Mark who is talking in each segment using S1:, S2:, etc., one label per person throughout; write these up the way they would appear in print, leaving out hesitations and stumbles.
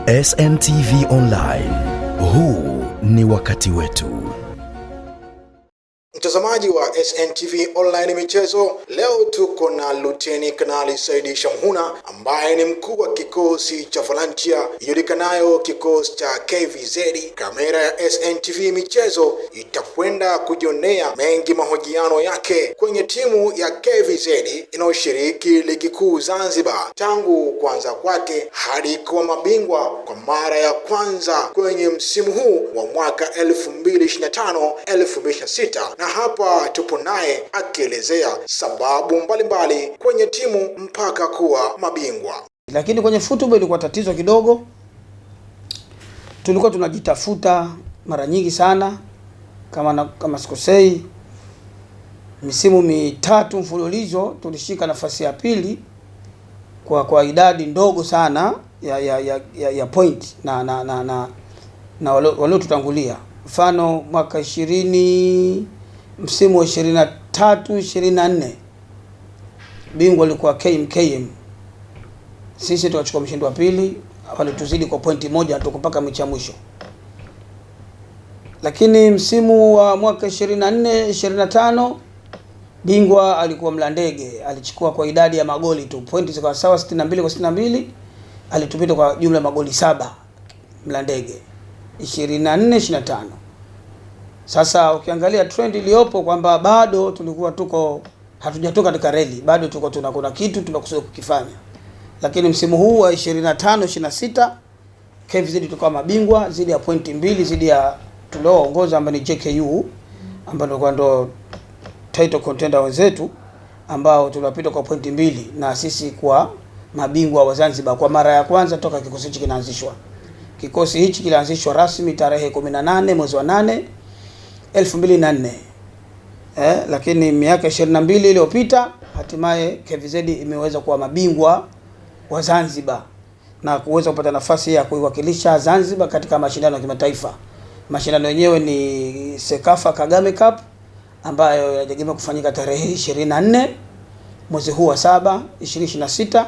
S1: SNTV Online. Huu ni wakati wetu.
S2: Mtazamaji wa SNTV Online michezo, leo tuko na Luteni Kanali Saidi Shamhuna ambaye ni mkuu wa kikosi cha Volunteer ijulikanayo kikosi cha KVZ. Kamera ya SNTV michezo itakwenda kujionea mengi mahojiano yake kwenye timu ya KVZ inayoshiriki ligi kuu Zanzibar tangu kuanza kwake hadi kuwa mabingwa kwa mara ya kwanza kwenye msimu huu wa mwaka 2025-2026. Na hapa tupo naye akielezea sababu mbalimbali kwenye timu mpaka kuwa mabingwa.
S3: Lakini kwenye football ilikuwa tatizo kidogo. Tulikuwa tunajitafuta mara nyingi sana, kama sikosei misimu mitatu mfululizo tulishika nafasi ya pili kwa idadi ndogo sana ya point na walio tutangulia. Mfano mwaka msimu wa 23-24 bingwa alikuwa KMKM, sisi tukachukua mshindi wa pili, walituzidi kwa pointi moja tuko mpaka mechi ya mwisho. Lakini msimu wa mwaka 24-25 bingwa alikuwa Mlandege, alichukua kwa idadi ya magoli tu, pointi zikawa sawa 62 kwa 62, alitupita kwa jumla magoli 7 Mlandege 24-25. Sasa ukiangalia trend iliyopo kwamba bado tulikuwa hatujatoka katika reli, bado kuna kitu tunakusudia kukifanya. Lakini msimu huu wa 25-26 KVZ tukawa mabingwa zidi ya pointi 2 zidi ya tulioongoza ambao ni JKU, ambao ndo title contender wenzetu, ambao tuliwapita kwa pointi 2 na sisi kwa mabingwa wa Zanzibar kwa mara ya kwanza toka kikosi hichi kinaanzishwa. Kikosi hichi kilianzishwa rasmi tarehe 18 mwezi wa 8 2004. Lakini miaka 22 iliyopita hatimaye KVZ imeweza kuwa mabingwa wa Zanzibar na kuweza kupata nafasi ya kuiwakilisha Zanzibar katika mashindano ya kimataifa. Mashindano yenyewe ni Sekafa Kagame Cup ambayo yanategemewa kufanyika tarehe 24 mwezi huu wa 7 2026.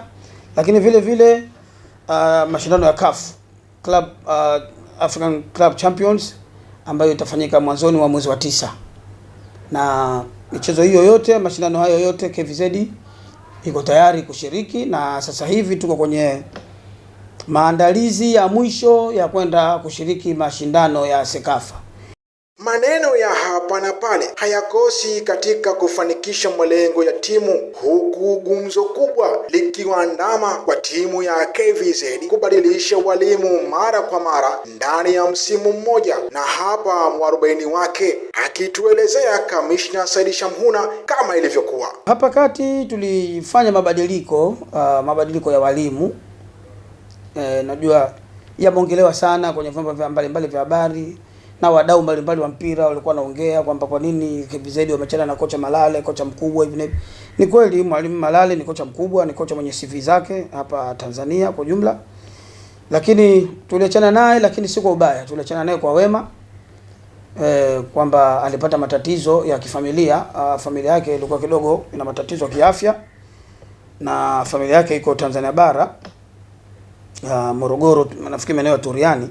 S3: Lakini vile mashindano ya CAF African Club Champions ambayo itafanyika mwanzoni wa mwezi wa 9. Na michezo hiyo yote, mashindano hayo yote KVZ iko tayari kushiriki, na sasa hivi tuko kwenye maandalizi ya mwisho ya kwenda kushiriki mashindano ya Sekafa.
S2: Maneno ya hapa na pale hayakosi katika kufanikisha malengo ya timu, huku gumzo kubwa likiwaandama kwa timu ya KVZ kubadilisha walimu mara kwa mara ndani ya msimu mmoja. Na hapa mwarobaini wake akituelezea Kamishna Saidi Shamhuna kama ilivyokuwa.
S3: Hapa kati tulifanya mabadiliko ya walimu. Najua yameongelewa sana kwenye vyombo mbalimbali vya habari na wadau mbalimbali wa mpira walikuwa wanaongea kwamba kwa nini KVZ wamechana na kocha Malale, kocha mkubwa hivi. Ni kweli mwalimu Malale ni kocha mkubwa, ni kocha mwenye CV zake hapa Tanzania kwa jumla. Lakini tuliachana naye, lakini si kwa ubaya, tuliachana naye kwa wema. Kwamba alipata matatizo ya kifamilia, familia yake ilikuwa kidogo ina matatizo ya kiafya, na familia yake iko Tanzania bara, Morogoro, nafikiri maeneo ya Turiani,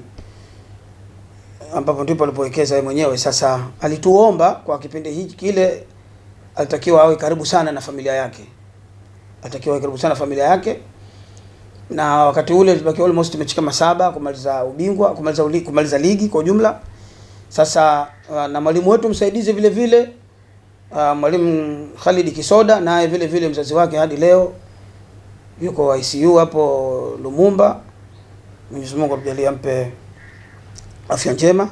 S3: ambapo ndipo alipowekeza yeye mwenyewe. Sasa alituomba kwa kipindi hiki kile alitakiwa awe karibu sana na familia yake. Na wakati ule tulibaki almost mechi kama 7 kumaliza ubingwa, kumaliza ligi kwa jumla. Sasa na mwalimu wetu msaidizi vile mwalimu Khalid Kisoda, naye vile mzazi wake hadi leo yuko ICU hapo Lumumba. Mwenyezi Mungu amjalie, ampe afya njema.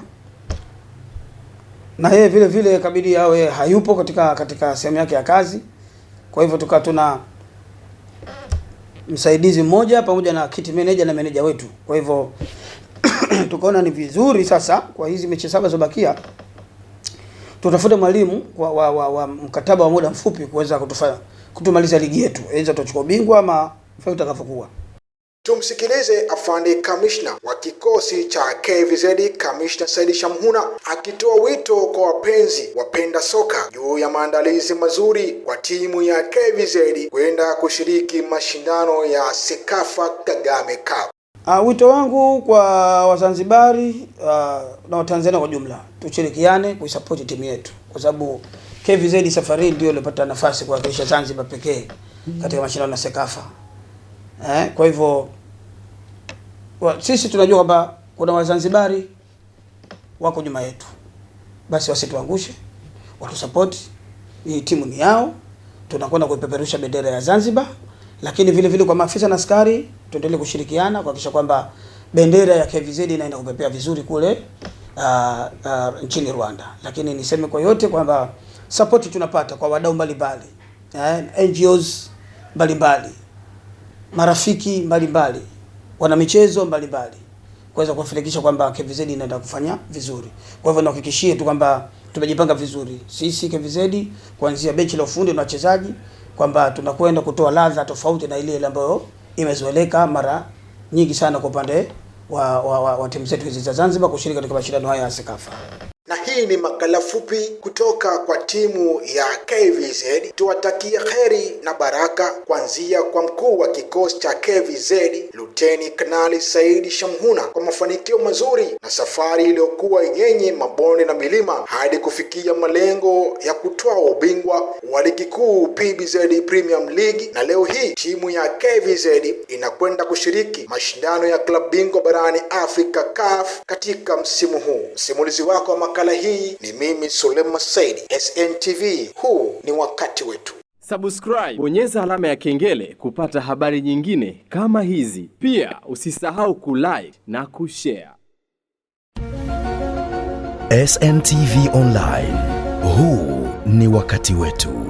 S3: Na yeye vile kabidi awe hayupo katika sehemu yake ya kazi. Kwa hivyo tuna msaidizi mmoja pamoja na kit manager na manager wetu. Kwa hivyo tukaona ni vizuri sasa kwa hizi mechi 7 zobakia tutafute mwalimu wa mkataba wa muda mfupi kuweza kutumaliza ligi yetu. Aidha tutachukua ubingwa ama itakavyokuwa.
S2: Tumsikilize afande kamishna wa kikosi cha KVZ Kamishna Saidi Shamhuna akitoa wito kwa wapenda soka juu ya maandalizi mazuri kwa timu ya KVZ kwenda kushiriki mashindano ya Sekafa Kagame Cup.
S3: Wito wangu kwa Wazanzibari na Watanzania kwa jumla, tushirikiane kuisupport timu yetu, kwa sababu KVZ safari ndio ilipata nafasi kuwakilisha Zanzibar pekee katika mashindano ya Sekafa. Kwa hivyo sisi tunajua kwamba kuna Wazanzibari wako nyuma yetu, basi wasituangushe, watusupport. Hii timu ni yao, tunakwenda kuipeperusha bendera ya Zanzibar, lakini vile vile kwa maafisa na askari tuendelee kushirikiana kuhakikisha kwamba bendera ya KVZ inaenda kupepea vizuri kule nchini Rwanda. Lakini niseme kwa yote kwamba support tunapata kwa wadau mbalimbali, NGOs mbalimbali, marafiki mbalimbali, wana michezo mbalimbali, kuweza kuhakikisha kwamba KVZ inaenda kufanya vizuri. Kwa hivyo nahakikishie tu kwamba tumejipanga vizuri sisi KVZ, kuanzia benchi la ufundi na wachezaji, kwamba tunakwenda kutoa ladha tofauti na ile ambayo imezoeleka mara nyingi sana kwa upande wa timu zetu hizi za Zanzibar kushiriki katika mashindano haya ya Sekafa.
S2: Na hii ni makala fupi kutoka kwa timu ya KVZ. Tuwatakia kheri na baraka kuanzia kwa mkuu wa kikosi cha KVZ Luteni Kanali Said Shamhuna kwa mafanikio mazuri na safari iliyokuwa yenye mabonde na milima hadi kufikia malengo ya kutoa ubingwa wa ligi kuu PBZ Premium League, na leo hii timu ya KVZ inakwenda kushiriki mashindano ya klabu bingwa barani Afrika CAF katika msimu huu. Msimulizi wako wa makala hii ni mimi Suleiman Said, SNTV. Huu ni wakati wetu.
S4: Subscribe, bonyeza alama ya kengele kupata habari nyingine kama hizi. Pia usisahau kulike na kushare.
S1: SNTV Online. Huu ni wakati wetu.